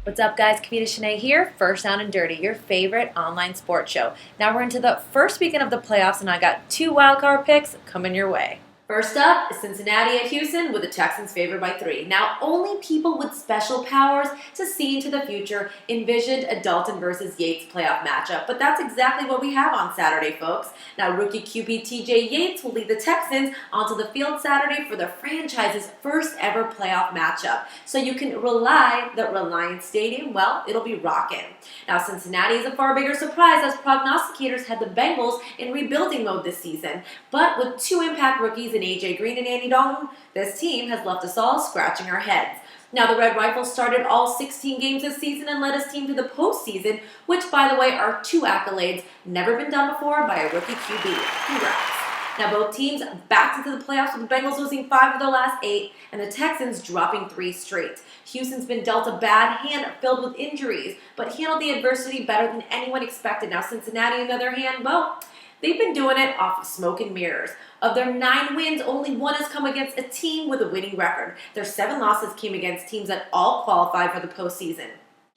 What's up, guys? Kavita Channe here, First Down and Dirty, your favorite online sports show. Now we're into the first weekend of the playoffs, and I got two wildcard picks coming your way. First up is Cincinnati at Houston, with the Texans favored by 3. Now, only people with special powers to see into the future envisioned a Dalton versus Yates playoff matchup, but that's exactly what we have on Saturday, folks. Now, rookie QB TJ Yates will lead the Texans onto the field Saturday for the franchise's first ever playoff matchup. So you can rely that Reliance Stadium, well, it'll be rocking. Now, Cincinnati is a far bigger surprise, as prognosticators had the Bengals in rebuilding mode this season, but with two impact rookies in AJ Green and Andy Dalton, this team has left us all scratching our heads. Now, the Red Rifles started all 16 games this season and led his team to the postseason, which, by the way, are two accolades never been done before by a rookie QB. Congrats. Now, both teams backed into the playoffs, with the Bengals losing 5 of their last 8 and the Texans dropping 3 straight. Houston's been dealt a bad hand filled with injuries, but handled the adversity better than anyone expected. Now, Cincinnati, on the other hand, well, they've been doing it off of smoke and mirrors. Of their 9 wins, only 1 has come against a team with a winning record. Their 7 losses came against teams that all qualified for the postseason.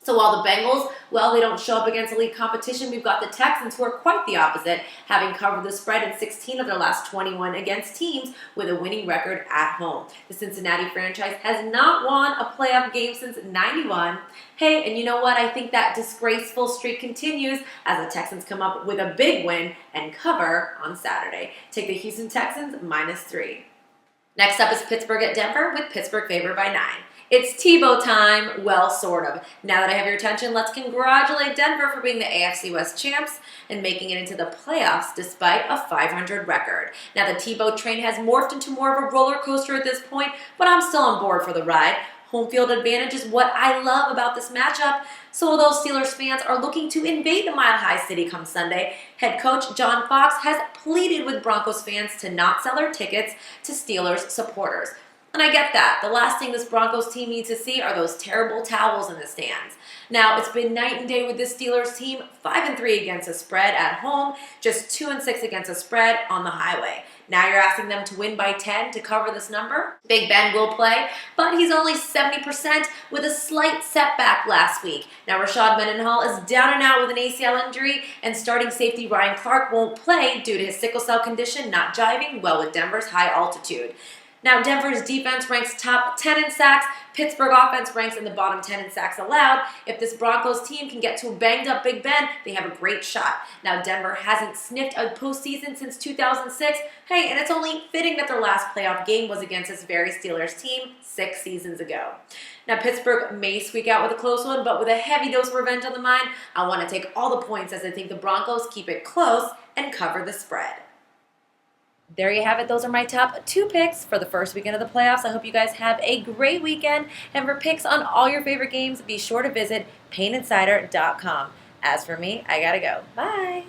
So while the Bengals, well, they don't show up against elite competition, we've got the Texans, who are quite the opposite, having covered the spread in 16 of their last 21 against teams with a winning record at home. The Cincinnati franchise has not won a playoff game since '91. Hey, and you know what? I think that disgraceful streak continues as the Texans come up with a big win and cover on Saturday. Take the Houston Texans -3. Next up is Pittsburgh at Denver, with Pittsburgh favored by 9. It's Tebow time, well, sort of. Now that I have your attention, let's congratulate Denver for being the AFC West champs and making it into the playoffs despite a .500 record. Now, the Tebow train has morphed into more of a roller coaster at this point, but I'm still on board for the ride. Home field advantage is what I love about this matchup. So although Steelers fans are looking to invade the Mile High City come Sunday, head coach John Fox has pleaded with Broncos fans to not sell their tickets to Steelers supporters. And I get that. The last thing this Broncos team needs to see are those terrible towels in the stands. Now, it's been night and day with this Steelers team, 5-3 against the spread at home, just 2-6 against the spread on the highway. Now you're asking them to win by 10 to cover this number? Big Ben will play, but he's only 70% with a slight setback last week. Now, Rashad Mendenhall is down and out with an ACL injury, and starting safety Ryan Clark won't play due to his sickle cell condition not jiving well with Denver's high altitude. Now, Denver's defense ranks top 10 in sacks. Pittsburgh offense ranks in the bottom 10 in sacks allowed. If this Broncos team can get to a banged-up Big Ben, they have a great shot. Now, Denver hasn't sniffed a postseason since 2006. Hey, and it's only fitting that their last playoff game was against this very Steelers team 6 seasons ago. Now, Pittsburgh may squeak out with a close one, but with a heavy dose of revenge on the mind, I want to take all the points, as I think the Broncos keep it close and cover the spread. There you have it. Those are my top 2 picks for the first weekend of the playoffs. I hope you guys have a great weekend. And for picks on all your favorite games, be sure to visit PaintInsider.com. As for me, I gotta go. Bye.